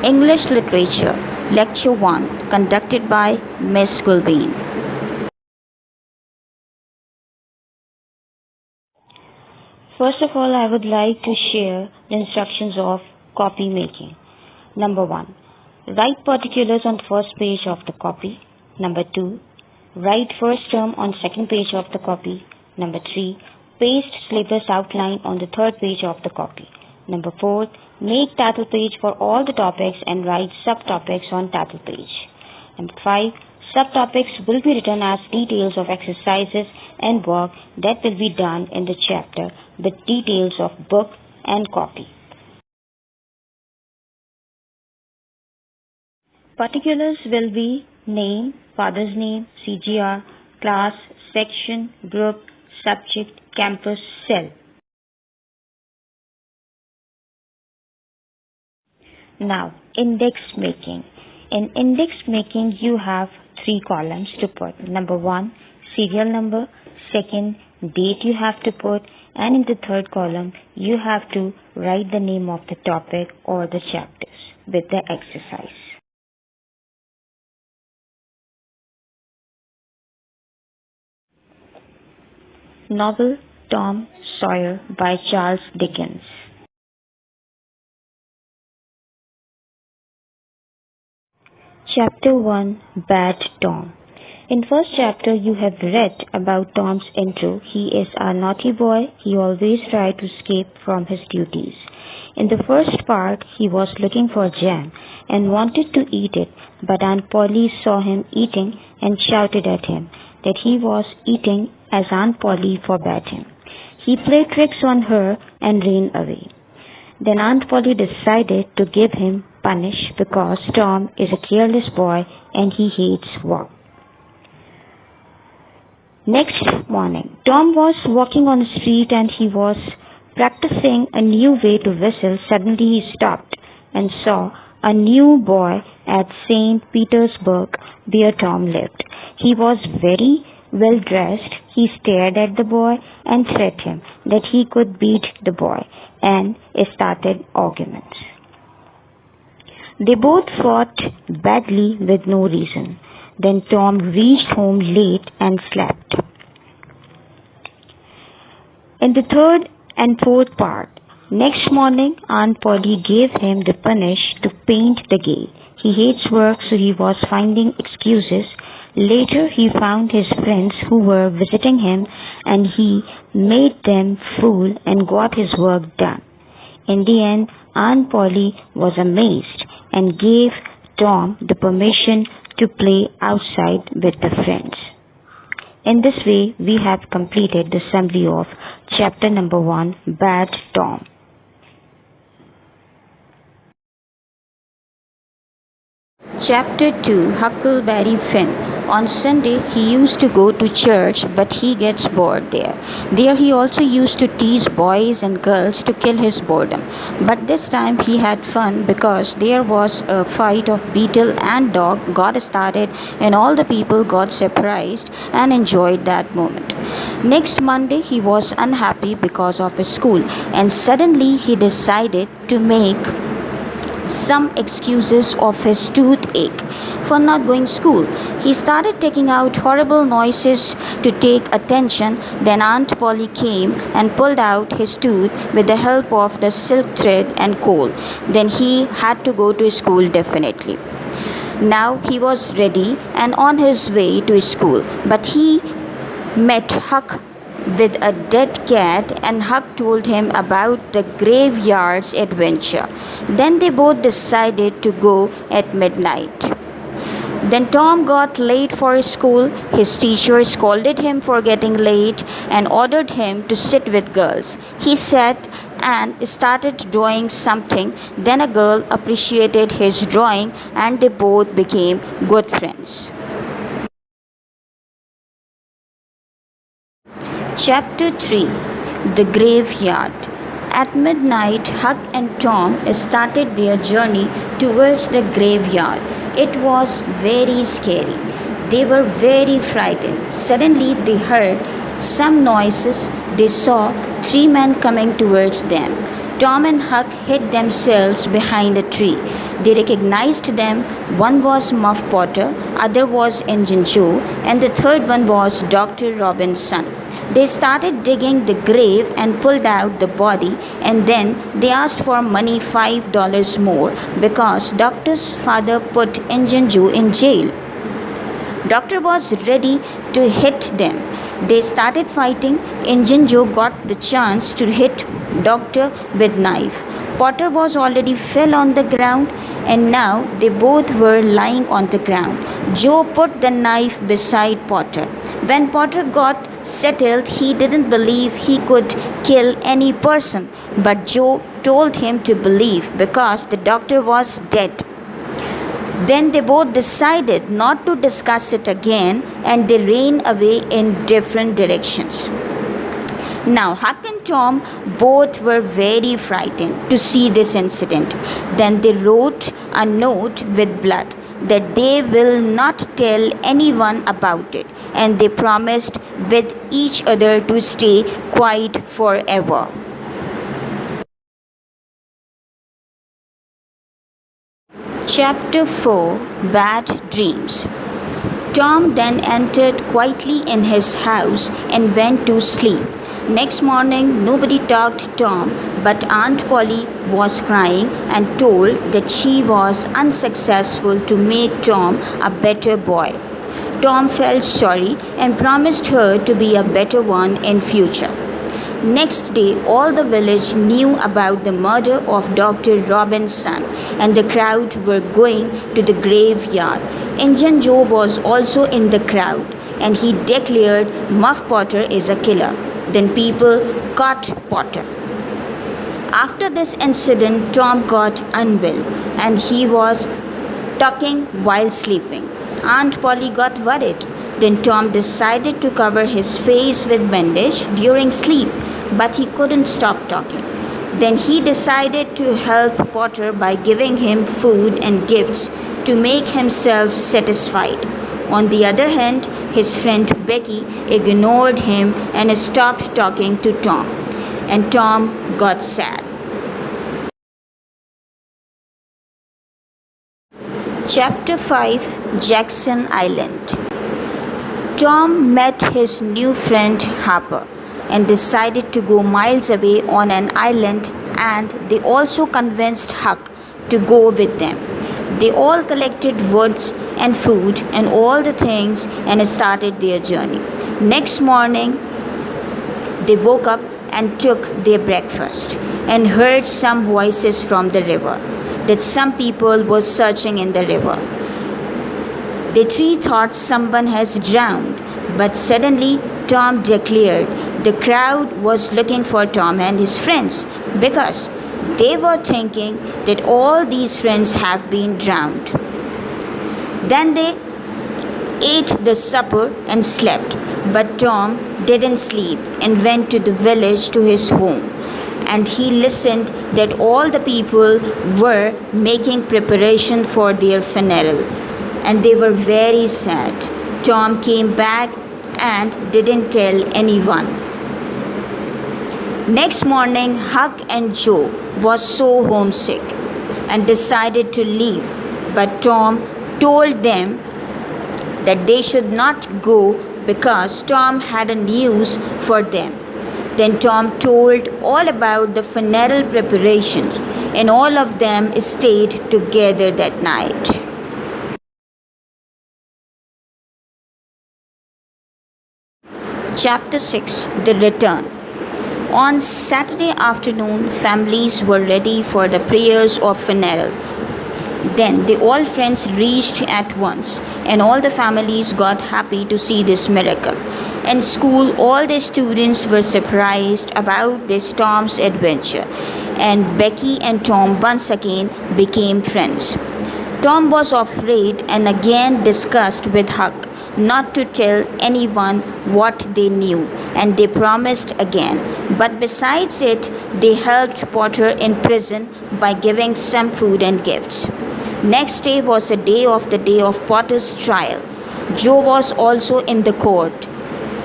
English Literature, Lecture 1, conducted by Miss Gulbeen. First of all, I would like to share the instructions of copy making. Number 1. Write particulars on first page of the copy. Number 2. Write first term on second page of the copy. Number 3. Paste syllabus outline on the third page of the copy. Number 4. Make title page for all the topics and write subtopics on title page. Number 5. Subtopics will be written as details of exercises and work that will be done in the chapter with details of book and copy. Particulars will be name, father's name, CGR, class, section, group, subject, campus, cell. Now, index making. In index making, you have 3 columns to put. Number 1, serial number. Second, date you have to put. And in the third column, you have to write the name of the topic or the chapters with the exercise. Novel Tom Sawyer by Charles Dickens. Chapter 1, Bad Tom. In first chapter you have read about Tom's intro. He is a naughty boy. He always tried to escape from his duties. In the first part he was looking for jam and wanted to eat it, but Aunt Polly saw him eating and shouted at him that he was eating as Aunt Polly forbade him. He played tricks on her and ran away. Then Aunt Polly decided to give him punish because Tom is a careless boy and he hates work. Next morning, Tom was walking on the street and he was practicing a new way to whistle. Suddenly he stopped and saw a new boy at St. Petersburg where Tom lived. He was very well dressed. He stared at the boy and threatened him that he could beat the boy and started arguments. They both fought badly with no reason. Then Tom reached home late and slept. In the third and fourth part, next morning Aunt Polly gave him the punish to paint the gate. He hates work, so he was finding excuses. Later he found his friends who were visiting him and he made them fool and got his work done. In the end, Aunt Polly was amazed and gave Tom the permission to play outside with the friends. In this way, we have completed the summary of chapter number 1, Bad Tom. Chapter 2, Huckleberry Finn. On Sunday, he used to go to church, but he gets bored there. There he also used to tease boys and girls to kill his boredom. But this time he had fun because there was a fight of beetle and dog got started and all the people got surprised and enjoyed that moment. Next Monday, he was unhappy because of his school and suddenly he decided to make some excuses of his toothache for not going to school. He started taking out horrible noises to take attention. Then Aunt Polly came and pulled out his tooth with the help of the silk thread and coal. Then he had to go to school definitely. Now he was ready and on his way to school, but he met Huck with a dead cat and Huck told him about the graveyard's adventure. Then they both decided to go at midnight. Then Tom got late for school. His teacher scolded him for getting late and ordered him to sit with girls. He sat and started drawing something. Then a girl appreciated his drawing and they both became good friends. Chapter 3, The Graveyard. At midnight, Huck and Tom started their journey towards the graveyard. It was very scary. They were very frightened. Suddenly they heard some noises. They saw 3 men coming towards them. Tom and Huck hid themselves behind a tree. They recognized them. One was Muff Potter, other was Injun Joe, and the third one was Dr. Robinson. They started digging the grave and pulled out the body, and then they asked for money $5 more because Doctor's father put Injun Joe in jail. Doctor was ready to hit them. They started fighting. Injun Joe got the chance to hit Doctor with knife. Potter was already fell on the ground, and now they both were lying on the ground. Joe put the knife beside Potter. When Potter got settled, he didn't believe he could kill any person, but Joe told him to believe because the doctor was dead. Then they both decided not to discuss it again, and they ran away in different directions. Now, Huck and Tom both were very frightened to see this incident. Then they wrote a note with blood that they will not tell anyone about it, and they promised with each other to stay quiet forever. Chapter 4 Bad Dreams. Tom then entered quietly in his house and went to sleep. Next morning, nobody talked to Tom, but Aunt Polly was crying and told that she was unsuccessful to make Tom a better boy. Tom felt sorry and promised her to be a better one in future. Next day, all the village knew about the murder of Dr. Robinson, and the crowd were going to the graveyard. Injun Joe was also in the crowd, and he declared Muff Potter is a killer. Then people caught Potter. After this incident, Tom got unwell, and he was talking while sleeping. Aunt Polly got worried. Then Tom decided to cover his face with bandage during sleep, but he couldn't stop talking. Then he decided to help Potter by giving him food and gifts to make himself satisfied. On the other hand, his friend Becky ignored him and stopped talking to Tom, and Tom got sad. Chapter 5 Jackson Island. Tom met his new friend Harper and decided to go miles away on an island, and they also convinced Huck to go with them. They all collected woods and food and all the things and started their journey. Next morning, they woke up and took their breakfast and heard some voices from the river, that some people were searching in the river. The three thought someone has drowned, but suddenly Tom declared the crowd was looking for Tom and his friends because they were thinking that all these friends have been drowned. Then they ate the supper and slept, but Tom didn't sleep and went to the village to his home. And he listened that all the people were making preparation for their funeral, and they were very sad. Tom came back and didn't tell anyone. Next morning, Huck and Joe was so homesick and decided to leave, but Tom told them that they should not go because Tom had a news for them. Then Tom told all about the funeral preparations, and all of them stayed together that night. Chapter 6 The Return. On Saturday afternoon, families were ready for the prayers of funeral. Then the all friends reached at once, and all the families got happy to see this miracle. In school, all the students were surprised about this Tom's adventure, and Becky and Tom once again became friends. Tom was afraid and again discussed with Huck not to tell anyone what they knew, and they promised again. But besides it, they helped Potter in prison by giving some food and gifts. Next day was the day of Potter's trial. Joe was also in the court.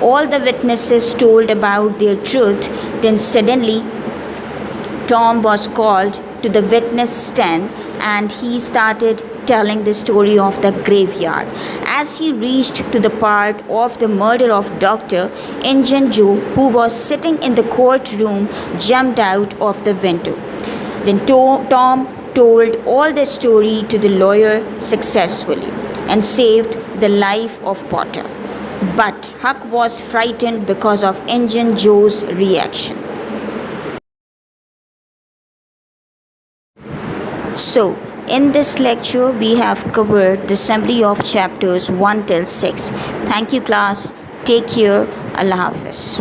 All the witnesses told about their truth. Then suddenly Tom was called to the witness stand and he started telling the story of the graveyard. As he reached to the part of the murder of Dr. Injun Joe, who was sitting in the courtroom, jumped out of the window. Then Tom told all the story to the lawyer successfully and saved the life of Potter. But Huck was frightened because of Injun Joe's reaction. So, in this lecture, we have covered the summary of chapters 1 till 6. Thank you, class. Take care. Allah Hafiz.